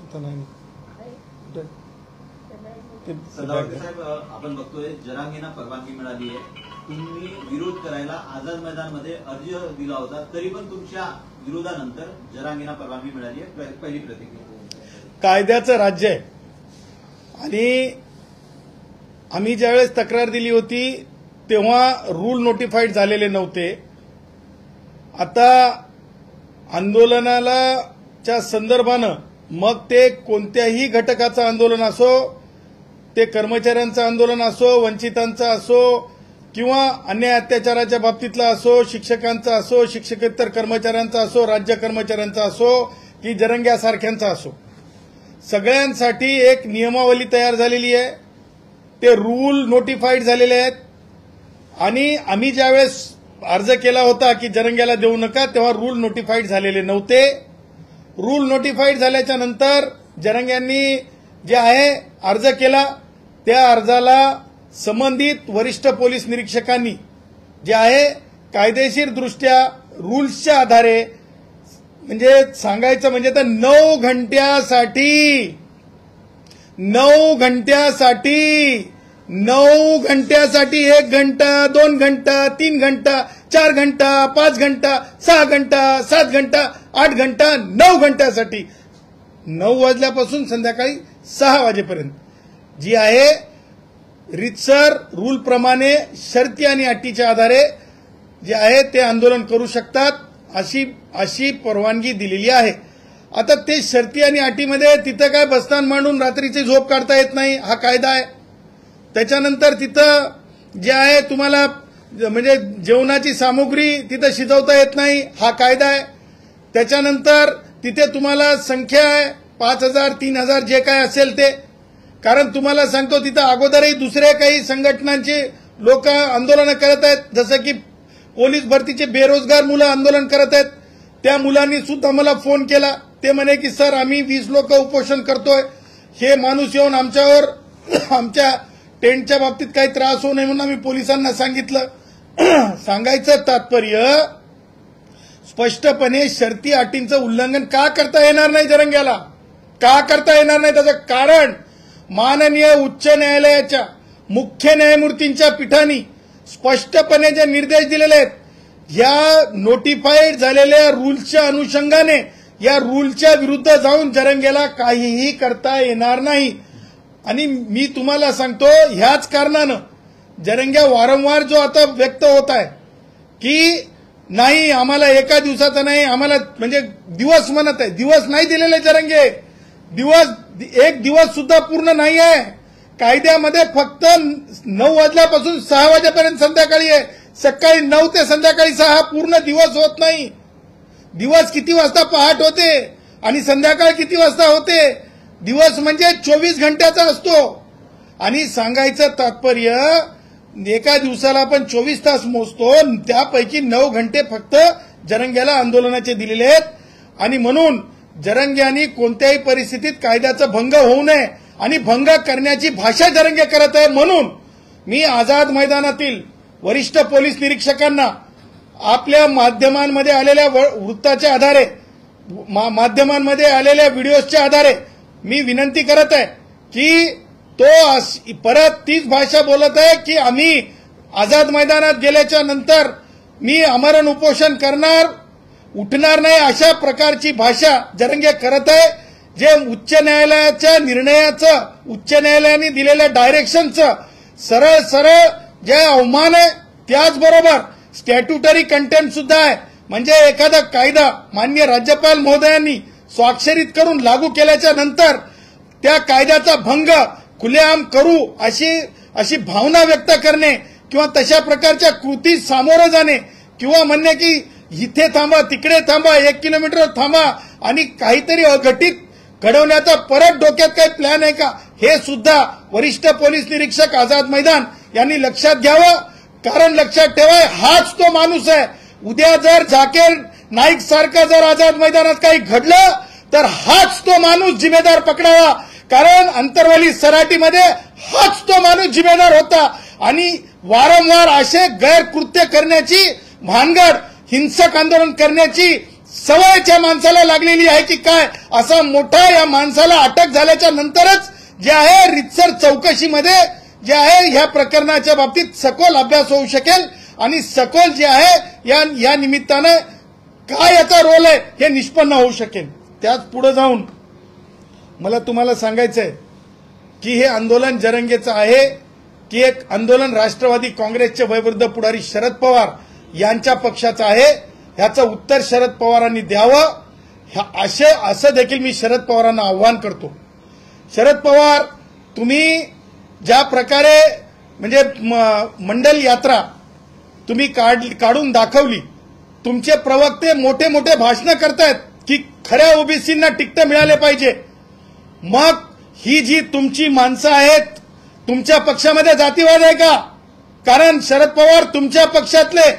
आता नाही सदावर्ते साहेब, आपण बघतोय जरांगेंना परवानगी मिळाली आहे, तुम्ही विरोध करायला आझाद मैदानमध्ये अर्ज दिला होता, तरी पण तुमच्या विरोधानंतर जरांगेंना परवानगी मिळाली आहे. पहिली प्रतिक्रिया. कायद्याचं राज्य आहे आणि आम्ही ज्यावेळेस तक्रार दिली होती तेव्हा रूल नोटिफाईड झालेले नव्हते. आता आंदोलनाच्या संदर्भानं मग ते कोणत्याही घटकाचं आंदोलन असो, ते कर्मचाऱ्यांचं आंदोलन असो, वंचितांचं असो किंवा अन्याय अत्याचाराच्या बाबतीतला असो, शिक्षकांचा असो, शिक्षकेतर कर्मचाऱ्यांचा असो, राज्य कर्मचाऱ्यांचा असो की जरंग्यासारख्यांचा असो, सगळ्यांसाठी एक नियमावली तयार झालेली आहे. ते रूल नोटिफाईड झालेले आहेत आणि आम्ही ज्यावेळेस अर्ज केला होता की जरंग्याला देऊ नका तेव्हा रूल नोटिफाईड झालेले नव्हते. रूल नोटिफाईड झाल्याच्या नंतर जरंग्यांनी जे आहे अर्ज केला, त्या अर्जाला संबंधित वरिष्ठ पोलीस निरीक्षकांनी जे आहे कायदेशीर दृष्ट्या रूल्सच्या आधारे, म्हणजे सांगायचं म्हणजे तर 9 घंट्यासाठी 1 घंटा 2 घंटा 3 घंटा 4 घंटा 5 घंटा 6 घंटा 7 घंटा 8 घंटा 9 घंट्यासाठी 9 वाजल्यापासून संध्याकाळी 6 वाजेपर्यंत जी आहे रितसर रूलप्रमाणे शर्ती आणि अटीच्या आधारे जे आहे ते आंदोलन करू शकतात अशी परवानगी दिलेली आहे. आता ते शर्ती आणि अटीमध्ये तिथं काय बस्तान मांडून रात्रीची झोप काढता येत नाही, हा कायदा आहे. त्याच्यानंतर तिथं जे आहे तुम्हाला म्हणजे जेवणाची सामुग्री तिथं शिजवता येत नाही, हा कायदा आहे. त्याच्यानंतर तिथे तुम्हाला संख्या आहे 5,000 3,000 जे काय असेल ते, कारण तुम्हाला सांगतो तिथं अगोदरही दुसऱ्या काही संघटनांचे लोक आंदोलन करत आहेत, जसं की पोलीस भरतीचे बेरोजगार मुलं आंदोलन करत आहेत. त्या मुलांनी सुद्धा मला फोन केला, ते म्हणे की सर आम्ही 20 लोक उपोषण करतोय, हे माणूस येऊन आमच्यावर आमच्या टेंटच्या बाबतीत काही त्रास होऊ नये म्हणून आम्ही पोलिसांना सांगितलं. सांगायचं तात्पर्य स्पष्टपणे शर्ती अटींचं उल्लंघन का करता येणार नाही जरंग्याला, का करता येणार नाही त्याचं कारण माननीय उच्च न्यायालयाच्या मुख्य न्यायमूर्तींच्या पीठाने स्पष्टपणे जे निर्देश दिलेले आहेत, या नोटिफाईड झालेल्या रूल्सच्या अनुषंगाने या रूलच्या विरुद्ध जाऊन जरंग्याला काहीही करता येणार नाही. आणि मी तुम्हाला सांगतो ह्याच कारणानं जरंग्या वारंवार जो आता व्यक्त होत आहे की नाही आम्हाला एका दिवसाचा नाही, आम्हाला म्हणजे दिवस म्हणत आहे, दिवस नाही दिलेले जरंगे, एक दिवस सुद्धा पूर्ण नाही आहे. कायद्यामध्ये फक्त 9 वाजल्यापासून 6 वाजेपर्यंत संध्याकाळी आहे, सकाळी 9 ते संध्याकाळी 6 पूर्ण दिवस होत नाही. दिवस किती वाजता पहाट होते आणि संध्याकाळ किती वाजता होते, दिवस म्हणजे 24 घंट्याचा असतो. आणि सांगायचं तात्पर्य एका दिवसाला आपण 24 तास मोजतो, त्यापैकी 9 घंटे फक्त जरंग्याला आंदोलनाचे दिलेले आहेत. आणि म्हणून जरंग्यांनी कोणत्याही परिस्थितीत कायद्याचा भंग होऊ नये आणि भंग करण्याची भाषा जरंगे करत आहे. म्हणून मी आझाद मैदानातील वरिष्ठ पोलीस निरीक्षकांना आपल्या माध्यमांमध्ये आलेल्या वृत्ताच्या आधारे, माध्यमांमध्ये आलेल्या व्हिडिओच्या आधारे मी विनंती करत आहे की तो परत तीच भाषा बोलत आहे की आम्ही आझाद मैदानात गेल्याच्या नंतर मी आमरण उपोषण करणार, उठणार नाही, अशा प्रकारची भाषा जरंगे करत आहे. जे उच्च न्यायालयाच्या निर्णयाचं, उच्च न्यायालयाने दिलेल्या डायरेक्शनचं सरळ सरळ जे अवमान आहे, त्याचबरोबर स्टॅट्युटरी कंटेंट सुद्धा आहे. म्हणजे एखादा कायदा माननीय राज्यपाल महोदयांनी स्वाक्षरित करून लागू केल्याच्या नंतर त्या कायद्याचा भंग खुलेआम करू अशी भावना व्यक्त करणे किंवा तशा प्रकारच्या कृती सामोरं जाणे किंवा म्हणणे की इथे थांबा, तिकडे थांबा, 1 किलोमीटर थांबा आणि काहीतरी अघटित घडवण्याचा परत डोक्यात काही प्लॅन आहे का, हे सुद्धा वरिष्ठ पोलीस निरीक्षक आझाद मैदान यांनी लक्षात घ्यावं. कारण लक्षात ठेवा, हाच तो माणूस आहे. उद्या जर झाकीर नाईक सारखं जर आझाद मैदानात काही घडलं तर हाच तो माणूस जिम्मेदार पकडावा. कारण अंतरवाली सराटीमध्ये हाच तो माणूस जिम्मेदार होता आणि वारंवार असे गैरकृत्य करण्याची भानगड, हिंसक आंदोलन करण्याची सवयच्या माणसाला लागलेली आहे की काय, असा मोठा या माणसाला अटक झाल्याच्या नंतरच जे आहे रितसर चौकशीमध्ये जे आहे ह्या प्रकरणाच्या बाबतीत सखोल अभ्यास होऊ शकेल आणि सखोल जे आहे या निमित्तानं काय याचा रोल आहे हे निष्पन्न होऊ शकेल. त्याच पुढे जाऊन मला तुम्हाला सांगायचंय की हे आंदोलन जरंगेचं आहे की एक आंदोलन राष्ट्रवादी काँग्रेसचे वयोवृद्ध पुढारी शरद पवार यांच्या पक्षाचं आहे. ह्याचं उत्तर शरद पवारांनी द्यावं असं देखील मी शरद पवारांना आव्हान करतो. शरद पवार, तुम्ही ज्या प्रकारे म्हणजे मंडल यात्रा तुम्ही काढून दाखवली, तुमचे प्रवक्ते मोठे मोठे भाषणं करतायत की खऱ्या ओबीसींना तिकीट मिळाले पाहिजे. मग ही जी तुमची माणसं आहेत, तुमच्या पक्षामध्ये जातीवाद आहे का? कारण शरद पवार तुमच्या पक्षातले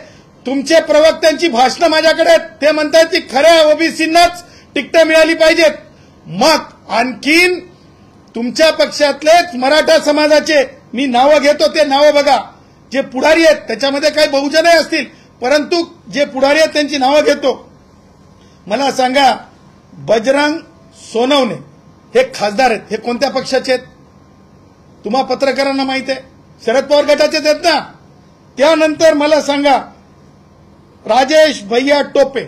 तुमचे प्रवक्त्यांची भाषणं माझ्याकडे आहेत, ते म्हणतात की खऱ्या ओबीसींनाच तिकीट मिळाली पाहिजेत. मग आणखीन तुमच्या पक्षातलेच मराठा समाजाचे मी नावं घेतो, ते नावं बघा, जे पुढारी आहेत त्याच्यामध्ये काही बहुजनही असतील, परंतु जे पुढारी आहेत त्यांची नावं घेतो. मला सांगा, बजरंग सोनवणे हे खासदार आहेत, हे कोणत्या पक्षाचे आहेत? तुम्हा पत्रकारांना माहित आहे, शरद पवार गटाचेच आहेत ना. त्यानंतर मला सांगा, राजेश भैया टोपे,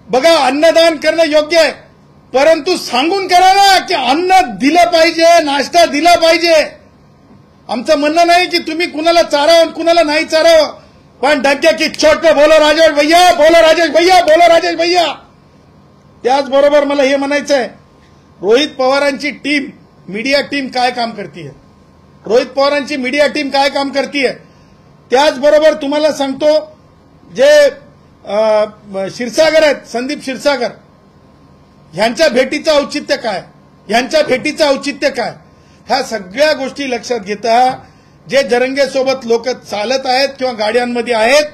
बघा अन्नदान करणं योग्य आहे, परंतु सांगून करा ना की अन्न दिलं पाहिजे, नाश्ता दिला पाहिजे. आमचं म्हणणं नाही की तुम्ही कुणाला चारावं कुणाला नाही चारावं, पण डंके की चोट पे बोलो राजेश भैया, बोलो राजेश भैया, बोलो राजेश भैया. त्याचबरोबर मला हे म्हणायचं आहे, रोहित पवारांची टीम, मीडिया टीम काय काम करतीये, रोहित पवारांची मीडिया टीम काय काम करतीये. त्याचबरोबर तुम्हाला सांगतो, जे क्षीरसागर आहेत, संदीप क्षीरसागर, ह्यांच्या भेटीचं औचित्य काय, ह्यांच्या भेटीचं औचित्य काय, ह्या सगळ्या गोष्टी लक्षात घेता जे जरंगेसोबत लोक चालत आहेत किंवा गाड्यांमध्ये आहेत,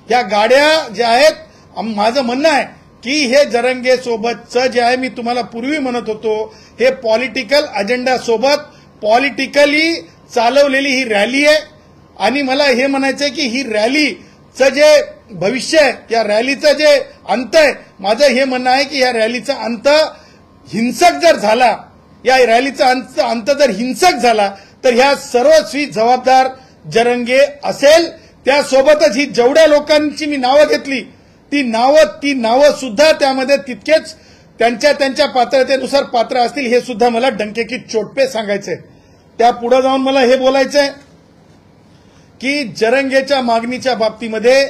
ह्या गाड्या ज्या आहेत, माझं म्हणणं आहे की हे जरंगेसोबतचं जे आहे, मी तुम्हाला पूर्वी म्हणत होतो, हे पॉलिटिकल अजेंडा सोबत पॉलिटिकली चालवलेली ही रॅली आहे. आणि मला हे म्हणायचं आहे की ही रॅलीचं जे भविष्य आहे, या रॅलीचं जे अंत आहे, माझं हे म्हणणं आहे की या रॅलीचा अंत हिंसक जर झाला, या रॅलीचा अंत जर हिंसक झाला तर ह्या सर्वस्वी जबाबदार जरंगे असेल. त्यासोबतच ही जेवढ्या लोकांची मी नावं घेतली, ती नावं सुद्धा त्यामध्ये तितकेच त्यांच्या पात्रतेनुसार पात्र असतील, हे सुद्धा मला डंके की चोट पे सांगायचंय. त्या पुढे जाऊन मला हे बोलायचंय की जरंगेच्या मागणीच्या बाबतीमध्ये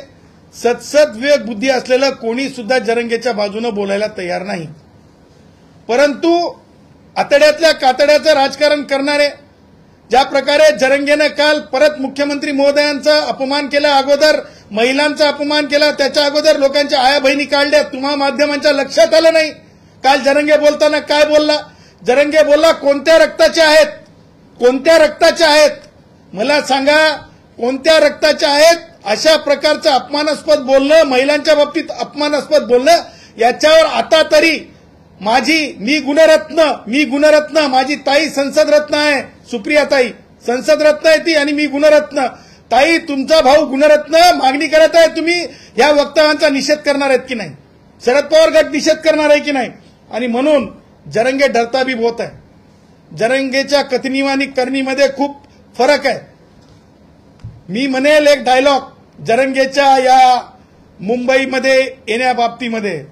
सदसद विवेक बुद्धी असलेलं कोणी सुद्धा जरंगेच्या बाजूने बोलायला तयार नाही, परंतु आतड्यातल्या कातड्याचं राजकारण करणारे, ज्या प्रकारे जरंगेनं काल परत मुख्यमंत्री महोदयांचा अपमान केला, अगोदर महिलांचा अपमान केला, त्याच्या अगोदर लोकांच्या आया बहिणी काढल्या, तुम्हा माध्यमांच्या लक्षात आलं नाही. काल जरंगे बोलताना काय बोलला? जरंगे बोलला कोणत्या रक्ताचे आहेत, कोणत्या रक्ताचे आहेत, मला सांगा कोणत्या रक्ताचे आहेत. अशा प्रकारचं अपमानास्पद बोलणं, महिलांच्या बाबतीत अपमानास्पद बोलणं, याच्यावर आता तरी मी गुणरत्न, माझी ताई संसद रत्न आहे, सुप्रिया ताई संसद रत्न आहे ती, आणि मी गुणरत्न. ताई, तुमचा भाऊ गुणरत्न मागणी करत आहे, तुम्ही या वक्तव्यांचा निषेध करणार आहेत की नाही? शरद पवार गट निषेध करणार आहे की नाही? आणि म्हणून जरंगे डरता भी बहुत आहे. जरंगेच्या कथनी आणि करणीमध्ये खूप फरक आहे. मी म्हणेल एक डायलॉग जरंगेच्या या मुंबईमध्ये येण्याबाबतीमध्ये,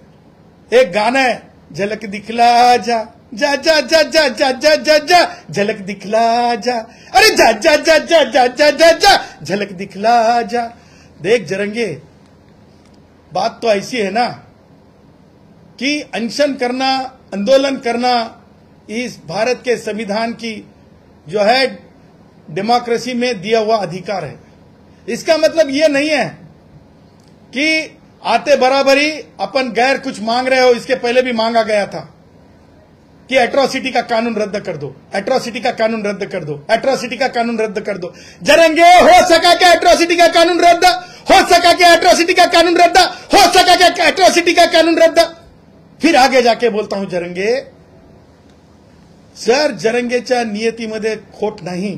एक गाणं आहे, झलक दिखला जा जा जा जा जा जा जा जा जा झलक दिखला जा, अरे जा जा जा जा जा जा जा जा झलक दिखला जा. देख जरंगे, बात तो ऐसी है ना कि अनशन करना, आंदोलन करना इस भारत के संविधान की जो है डेमोक्रेसी में दिया हुआ अधिकार है. इसका मतलब ये नहीं है कि आते बराबरी अपन गैर कुछ मांग रहे हो. इसके पहले भी मांगा गया था कि एट्रोसिटी का कानून रद्द कर दो, एट्रोसिटी का कानून रद्द कर दो, एट्रोसिटी का कानून रद्द कर दो. जरंगे, हो सका क्या एट्रोसिटी का कानून रद्द? हो सका क्या एट्रोसिटी का कानून रद्द? हो सका क्या एट्रोसिटी का कानून रद्द? फिर आगे जाके बोलता हूं, जरंगे सर, जरंगेच्या नियतीमध्ये खोट नाही,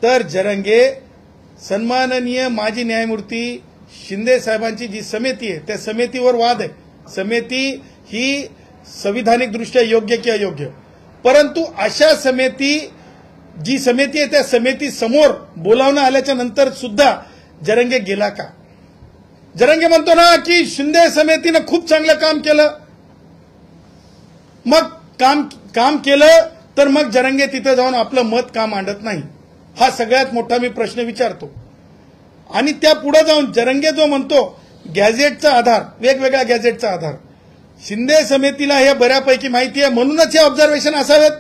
तर जरंगे सन्माननीय माजी न्यायमूर्ती शिंदे साहेबांची जी समिती आहे, त्या समितीवर वाद आहे. समिती ही संविधानिक दृष्ट्या योग्य की अयोग्य, परंतु अशा समिती जी समिती आहे त्या समिती समोर बोलावणं आल्याच्या नंतर सुद्धा जरंगे गेला का? जरंगे म्हणतो ना की शिंदे समितीनं खूप चांगलं काम केलं, मग काम केलं तर मग जरंगे तिथे जाऊन आपलं मत का मांडत नाही? हा सगळ्यात मोठा मी प्रश्न विचारतो. आणि त्या पुढे जाऊन जरंगे जो म्हणतो गॅझेटचा आधार, वेगवेगळ्या गॅझेटचा आधार, शिंदे समितीला हे बऱ्यापैकी माहिती आहे, म्हणूनच हे ऑब्झर्वेशन असावेत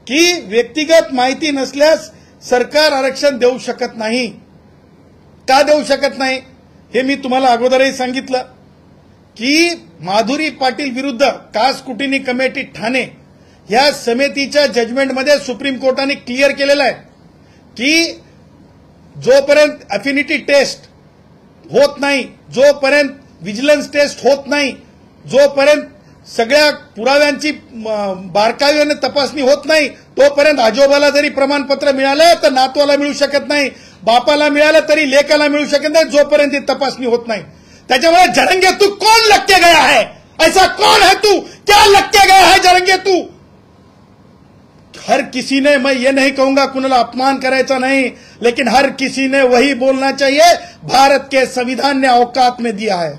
की व्यक्तिगत माहिती नसल्यास सरकार आरक्षण देऊ शकत नाही. का देऊ शकत नाही हे मी तुम्हाला अगोदरही सांगितलं की माधुरी पाटील विरुद्ध कास स्क्रुटिनी कमिटी ठाणे या समितीच्या जजमेंटमध्ये सुप्रीम कोर्टाने क्लिअर केलेलं आहे की जोपर्यंत अफिनिटी टेस्ट होत नाही, जोपर्यंत विजिलन्स टेस्ट होत नाही, जोपर्यंत सगळ्या पुराव्यांची बारकाईने तपासणी होत नाही, तोपर्यंत आजोबाला जरी प्रमाणपत्र मिळालं तर नातवाला मिळू शकत नाही, बापाला मिळालं तरी लेकाला मिळू शकत नाही, जोपर्यंत तपासणी होत नाही. त्याच्यामुळे जरंगे तू कौन लग के गया है? ऐसा कौन है तू? क्या लग के गया है जरंगे तू? हर किसी ने, मैं ये नहीं कहूंगा कुणाला अपमान करायचा नहीं, लेकिन हर किसी ने वही बोलना चाहिए भारत के संविधान ने औकात में दिया है.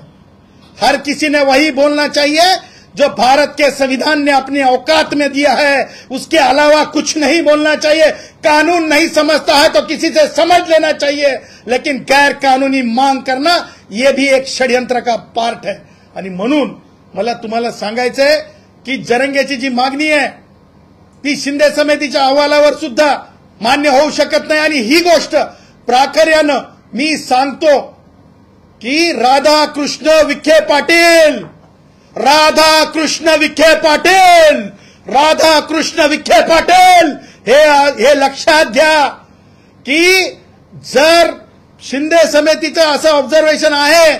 हर किसी ने वही बोलना चाहिए जो भारत के संविधान ने अपनी औकात में दिया है, उसके अलावा कुछ नहीं बोलना चाहिए. कानून नहीं समझता है तो किसी से समझ लेना चाहिए, लेकिन गैर कानूनी मांग करना यह भी एक षड्यंत्र का पार्ट है. आणि म्हणून मला तुम्हाला सांगायचंय की जरंगेची जी मागणी आहे ती शिंदे समितीच्या अहवालावर सुद्धा मान्य होऊ शकत नाही. आणि ही गोष्ट प्राखर्यानं मी सांगतो की राधाकृष्ण विखे पाटील, राधाकृष्ण विखे पाटील, राधाकृष्ण विखे पाटील हे लक्षात घ्या की जर शिंदे समितीचं असं ऑब्झर्वेशन आहे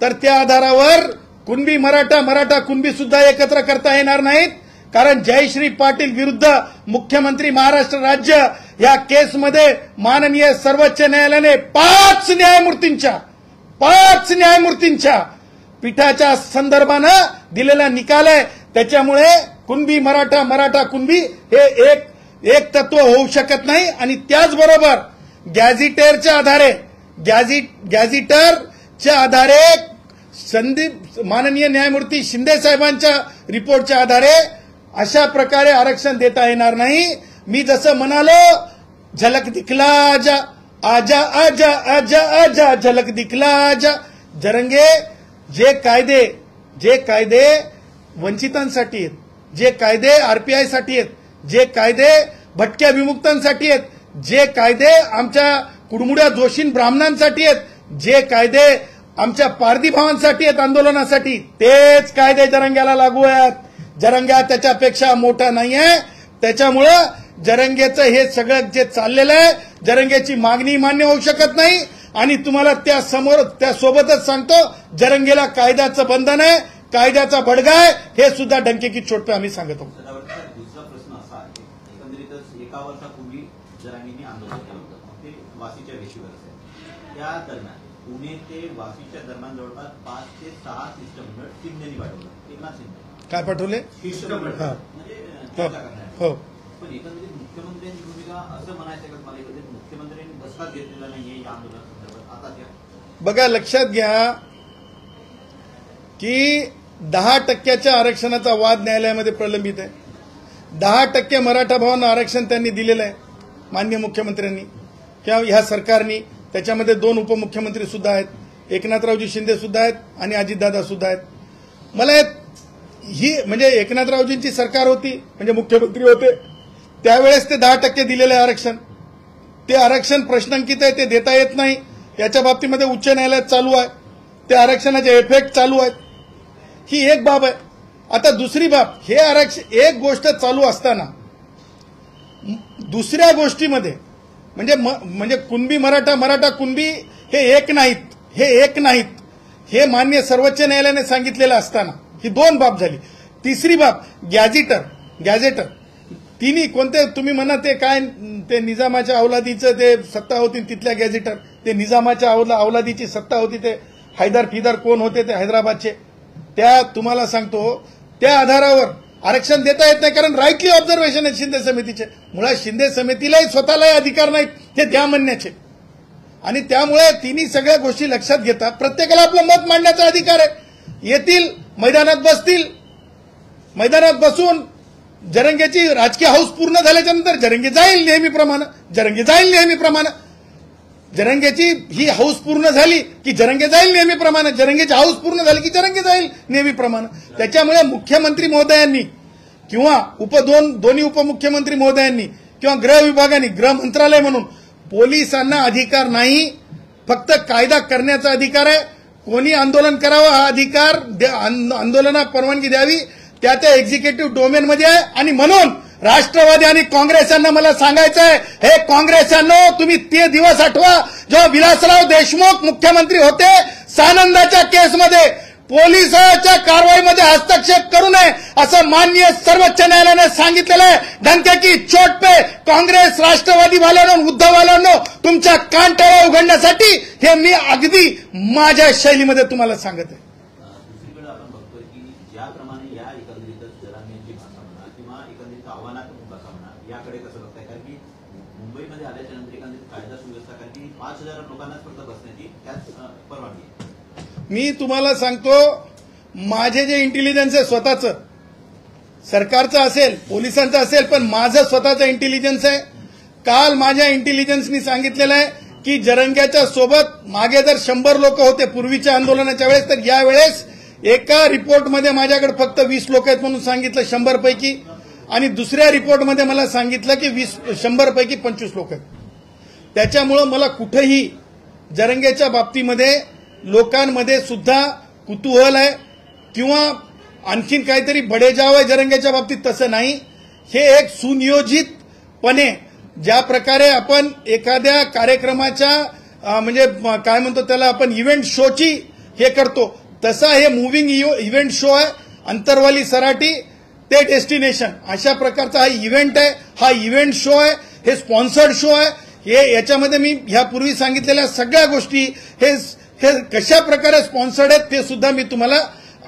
तर त्या आधारावर कुणबी मराठा कुणबी सुद्धा एकत्र करता येणार नाहीत. कारण जयश्री पाटील विरुद्ध मुख्यमंत्री महाराष्ट्र राज्य या केसमध्ये माननीय सर्वोच्च न्यायालयाने 5 न्यायमूर्तींच्या पीठाच्या संदर्भानं दिलेला निकाल आहे. त्याच्यामुळे कुणबी मराठा कुणबी हे एक तत्व होऊ शकत नाही. आणि त्याचबरोबर गॅझिटरच्या आधारे संदीप माननीय न्यायमूर्ती शिंदे साहेबांच्या रिपोर्टच्या आधारे अशा प्रकारे आरक्षण देता येणार नाही. मी जसं म्हणालो झलक दिखला आजा आजा आजा आजा आजा झलक दिखला आजा. जरंगे जे कायदे वंचितांसाठी आहेत, जे कायदे आरपीआय साठी आहेत, जे कायदे भटक्या विमुक्तांसाठी आहेत, जे कायदे आमच्या कुडमुड्या दोषीं ब्राह्मणांसाठी आहेत, जे कायदे आमच्या पारधी भावांसाठी आहेत आंदोलनासाठी, तेच कायदे जरंग्याला लागू आहेत. जरंग्या त्याच्यापेक्षा मोठा नाहीये. त्याच्यामुळं जरंगेचं हे सगळं जे चाललेलं आहे, जरंगेची मागणी मान्य होऊ शकत नाही. आणि तुम्हाला त्यासोबतच सांगतो जरंगेला कायद्याचं बंधन आहे, कायद्याचा बडगा आहे, हे सुद्धा डंके की चोट पे आम्ही सांगतो. दुसरा प्रश्न असा आहे, एकंदरीतच 1 वर्षापूर्वी जरांगेंनी आंदोलन केलं होतं, ते वाशीच्या वेशीवर असेल. त्या दरम्यान पुणे ते वाशीच्या दरम्यान जवळपास 5 ते 6 शिष्टमंडळ शिंदेनी पाठवलं. एकनाथ शिंदे काय पाठवले? शिष्टमंडळ म्हणजे चर्चा करण्यासाठी. हो. पण एकंदरीत मुख्यमंत्र्यांची भूमिका असं म्हणायचं का मला एकंदरीत मुख्यमंत्र्यांनी बसकाच घेतलेला नाहीये या आंदोलनासंदर्भात? आता त्या बघा, लक्षात घ्या की 10% आरक्षणाचा वाद न्यायालयामध्ये प्रलंबित आहे. 10% मराठा भावांना आरक्षण त्यांनी दिलेलं आहे माननीय मुख्यमंत्र्यांनी किंवा ह्या सरकारनी. त्याच्यामध्ये 2 उपमुख्यमंत्री सुद्धा आहेत, एकनाथरावजी शिंदे सुद्धा आहेत आणि अजितदादा सुद्धा आहेत. मला ही म्हणजे एकनाथरावजींची सरकार होती, म्हणजे मुख्यमंत्री होते त्यावेळेस ते 10% दिलेलं आहे आरक्षण. ते आरक्षण प्रश्नांकित आहे, ते देता येत नाही. याच्या बाबतीमध्ये उच्च न्यायालयात चालू आहे, ते आरक्षणाचे इफेक्ट चालू आहेत. ही एक बाब आहे. आता दुसरी बाब, हे आरक्षण एक गोष्ट चालू असताना दुसऱ्या गोष्टीमध्ये म्हणजे कुणबी मराठा कुणबी हे एक नाहीत हे मान्य सर्वोच्च न्यायालयाने सांगितलेलं असताना ही 2 बाब झाली. तिसरी बाब गॅझेटर तिन्ही कोणते तुम्ही म्हणा ते काय ते निजामाच्या अवलादीचं ते सत्ता होती तिथल्या गॅझेटर, ते निजामाच्या अवलादीची सत्ता होती, ते हैदर फिदर कोण होते ते हैदराबादचे, त्या तुम्हाला सांगतो त्या आधारावर आरक्षण देता येत नाही, कारण राईटली ऑब्झर्वेशन आहे शिंदे समितीचे. मुळात शिंदे समितीलाही स्वतःलाही अधिकार नाहीत हे द्या म्हणण्याचे, आणि त्यामुळे तिन्ही सगळ्या गोष्टी लक्षात घेता प्रत्येकाला आपलं मत मांडण्याचा अधिकार आहे. येतील मैदानात बसतील, मैदानात बसून जरंगेची राजकीय हाऊस पूर्ण झाल्याच्या नंतर जरंगे जाईल नेहमीप्रमाणे. जरंगेची ही हाऊस पूर्ण झाली की जरंगे जाईल नेहमीप्रमाणे, जरंगेची हाऊस पूर्ण झाली की जरंगे जाईल नेहमीप्रमाणे. त्याच्यामुळे मुख्यमंत्री महोदयांनी किंवा दोन्ही उपमुख्यमंत्री महोदयांनी किंवा गृह विभागाने, गृह मंत्रालय म्हणून पोलिसांना अधिकार नाही, फक्त कायदा करण्याचा अधिकार आहे. कोणी आंदोलन करावं हा अधिकार, आंदोलनाला परवानगी द्यावी त्या एक्झिक्युटिव्ह डोमेनमध्ये आहे. आणि म्हणून राष्ट्रवादी आणि काँग्रेस यांना मला सांगायचं आहे, हे काँग्रेसांनो, तुम्ही ते दिवस आठवा जेव्हा विलासराव देशमुख मुख्यमंत्री होते. सानंदाच्या केसमध्ये पोलिसांच्या कारवाईमध्ये हस्तक्षेप करू नये असं माननीय सर्वोच्च न्यायालयाने सांगितलेलं आहे. डंके की चोट पे काँग्रेस, राष्ट्रवादी वाल्यांनो, उद्धव वाल्यांनो, तुमच्या कानटाळा उघडण्यासाठी हे मी अगदी माझ्या शैलीमध्ये तुम्हाला सांगत आहे. दुसरीकडे आपण बघतोय की ज्याप्रमाणे या एकंदरीतच जरांगेंची भाषा म्हणा किंवा एकंदरीत आव्हानात्मक भाषा म्हणा, याकडे कसं बघताय? कारण की मुंबईमध्ये आल्याच्या नंतर एकंदरीत कायदा सुव्यवस्था, कारण की 5,000 लोकांनाच फक्त बसण्याची त्यात परवानगी आहे. मी तुम्हाला सांगतो, माझे जे इंटेलिजन्स आहे स्वतःचं, सरकारचं असेल, पोलिसांचं असेल, पण माझं स्वतःचं इंटेलिजन्स आहे. काल माझ्या इंटेलिजन्सनी सांगितलेलं आहे की जरंग्याच्या सोबत मागे जर 100 लोक होते पूर्वीच्या आंदोलनाच्या वेळेस, तर यावेळेस एका रिपोर्टमध्ये माझ्याकडे फक्त 20 लोक आहेत म्हणून सांगितलं 100 पैकी, आणि दुसऱ्या रिपोर्टमध्ये मला सांगितलं की 100 पैकी 25 लोक आहेत. त्याच्यामुळं मला कुठेही जरंग्याच्या बाबतीमध्ये लोकांमध्ये सुद्धा कुतूहल आहे किंवा आणखीन काहीतरी बडेजाव आहे जरंग्याच्या बाबतीत, तसं नाही. हे एक सुनियोजितपणे ज्या प्रकारे आपण एखाद्या कार्यक्रमाच्या म्हणजे काय म्हणतो त्याला आपण इव्हेंट शोची हे करतो, तसा हे मुव्हिंग इव्हेंट शो आहे. अंतरवाली सराटी ते डेस्टिनेशन अशा प्रकारचा हा इव्हेंट आहे, हा इव्हेंट शो आहे, हे स्पॉन्सर्ड शो आहे. हे याच्यामध्ये मी ह्यापूर्वी सांगितलेल्या सगळ्या गोष्टी हे कशा प्रकारे स्पॉन्सर्ड आहेत ते सुद्धा मी तुम्हाला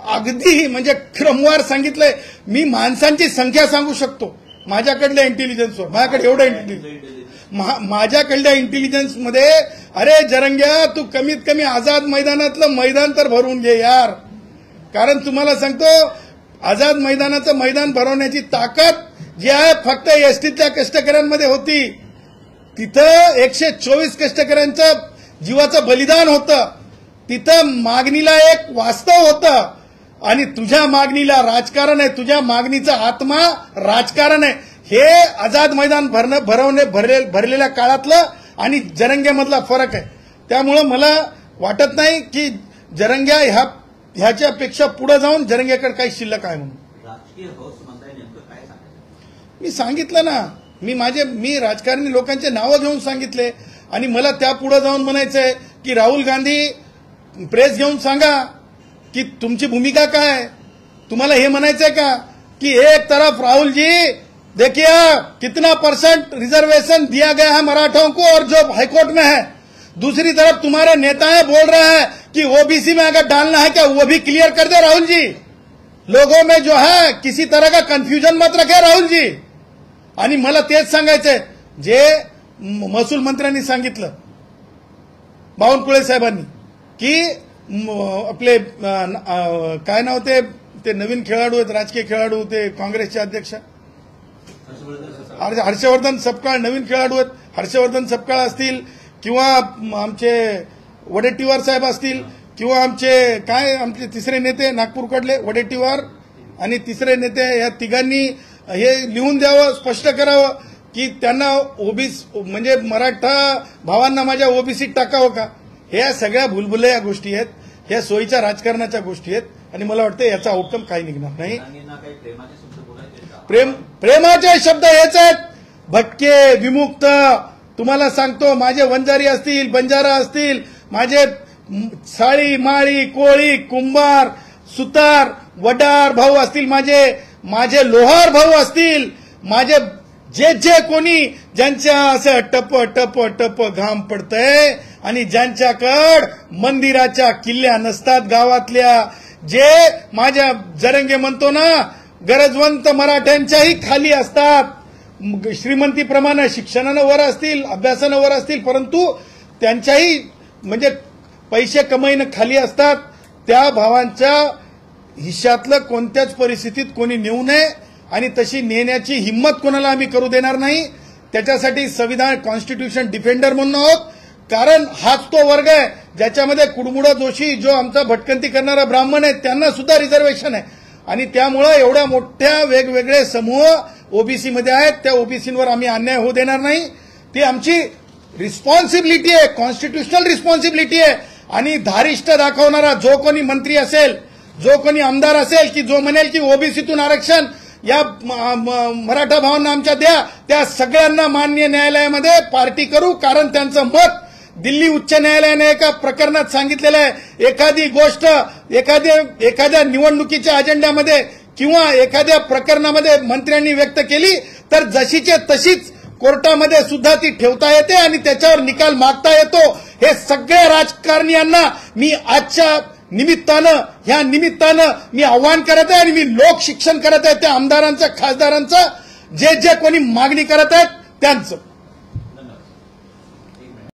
अगदी म्हणजे क्रमवार सांगितलंय. मी माणसांची संख्या सांगू शकतो माझ्याकडल्या इंटेलिजन्सवर, माझ्याकडे एवढं माझ्याकडल्या इंटेलिजन्समध्ये. अरे जरंग्या, तू कमीत कमी आझाद मैदानातलं मैदान तर भरून घे यार, कारण तुम्हाला सांगतो आझाद मैदानाचं मैदान भरवण्याची ताकद जी आहे फक्त एसटीतल्या कष्टकऱ्यांमध्ये होती. तिथं 124 कष्टकऱ्यांचं जीवाचं बलिदान होतं, तिथं मागणीला एक वास्तव होतं, आणि तुझ्या मागणीला राजकारण आहे, तुझ्या मागणीचा आत्मा राजकारण आहे. हे आझाद मैदान भरलेल्या काळातलं आणि जरंग्यामधला फरक आहे. त्यामुळं मला वाटत नाही की जरंग्या ह्याच्यापेक्षा पुढे जाऊन जरंग्याकडे काही शिल्लक आहे म्हणून. राजकीय हौस म्हणताय, नेमकं काय सांगायचं? मी सांगितलं ना, मी राजकारणी लोकांचे नावं घेऊन सांगितले, आणि मला त्या पुढे जाऊन म्हणायचंय की राहुल गांधी प्रेस घेऊन सांगा की तुमची भूमिका काय आहे. तुम्हाला हे म्हणायचंय का कि एक तरफ राहुल जी देखिए कितना % रिजर्वेशन दिया गया है मराठों को और जो हाईकोर्ट में है, दूसरी तरफ तुम्हारे नेताएं बोल रहे हैं कि ओबीसी में अगर डालना है क्या वो भी क्लियर कर दे राहुल जी. लोगों में जो है किसी तरह का कंफ्यूजन मत रखे राहुल जी. आणि मला तेच सांगायचंय जे महसूल मंत्र्यांनी सांगितलं, बावनकुळे साहेबांनी, की आपले काय नाव ते नवीन खेळाडू आहेत, राजकीय खेळाडू, ते काँग्रेसचे अध्यक्ष हर्षवर्धन सपकाळ नवीन खेळाडू आहेत. हर्षवर्धन सपकाळ असतील किंवा आमचे वडेट्टीवार साहेब असतील किंवा आमचे तिसरे नेते नागपूरकडले वडेट्टीवार आणि तिसरे नेते, या तिघांनी हे लिहून द्यावं, स्पष्ट करावं की त्यांना ओबीसी म्हणजे मराठा भावांना माझ्या ओबीसीत टाकावं का. ह्या सगळ्या भुलभुलया गोष्टी आहेत, ह्या सोयीच्या राजकारणाच्या गोष्टी आहेत, आणि मला वाटतं याचा आउटकम काही निघणार नाही. प्रेमाचे शब्द हेच आहेत, भटके, विमुक्त. तुम्हाला सांगतो, माझे वंजारी असतील, बंजारा असतील, माझे साळी, माळी, कोळी, कुंभार, सुतार, वडार भाऊ असतील, माझे लोहार भाऊ असतील, माझे जे कोणी ज्यांच्या असं टप टप टप घाम पडतंय आणि ज्यांच्याकडं मंदिराच्या किल्ल्या नसतात गावातल्या, जे माझ्या जरंगे म्हणतो ना, गरजवंत मराठ्यांच्याही खाली असतात. श्रीमंतीप्रमाणे शिक्षणानं वर असतील, अभ्यासानं वर असतील, परंतु त्यांच्याही म्हणजे पैसे कमाईनं खाली असतात. त्या भावांच्या हिश्श्यातलं कोणत्याच परिस्थितीत कोणी नेऊ नये आणि तशी नेण्याची हिंमत कोणाला आम्ही करू देणार नाही. त्याच्यासाठी संविधान कॉन्स्टिट्यूशन डिफेंडर म्हणून आहोत. कारण हाच तो वर्ग आहे ज्याच्यामध्ये कुडमुडा जोशी जो आमचा भटकंती करणारा ब्राह्मण आहे त्यांना सुद्धा रिझर्वेशन आहे. आणि त्यामुळं एवढ्या मोठ्या वेगवेगळे समूह ओबीसी मध्ये आहेत, त्या ओबीसीवर आम्ही अन्याय होऊ देणार नाही. ती आमची रिस्पॉन्सिबिलिटी आहे, कॉन्स्टिट्युशनल रिस्पॉन्सिबिलिटी आहे. आणि धारिष्ट दाखवणारा जो कोणी मंत्री असेल, जो कोणी आमदार असेल की जो म्हणेल की ओबीसीतून आरक्षण या मराठा भावांना आमच्या द्या, त्या सगळ्यांना माननीय न्यायालयामध्ये पार्टी करू. कारण त्यांचं मत दिल्ली उच्च न्यायालयाने एका प्रकरणात सांगितलेलं आहे. एखादी गोष्ट एखाद्या निवडणुकीच्या अजेंड्यामध्ये किंवा एखाद्या प्रकरणामध्ये मंत्र्यांनी व्यक्त केली तर जशीचे तशीच कोर्टामध्ये सुद्धा ती ठेवता येते आणि त्याच्यावर निकाल मागता येतो. हे सगळ्या राजकारण्यांना मी आजच्या ह्या निमित्तानं मी आव्हान करत आहे आणि मी लोक शिक्षण करत आहे त्या आमदारांचं, खासदारांचं, जे कोणी मागणी करत आहेत त्यांचं.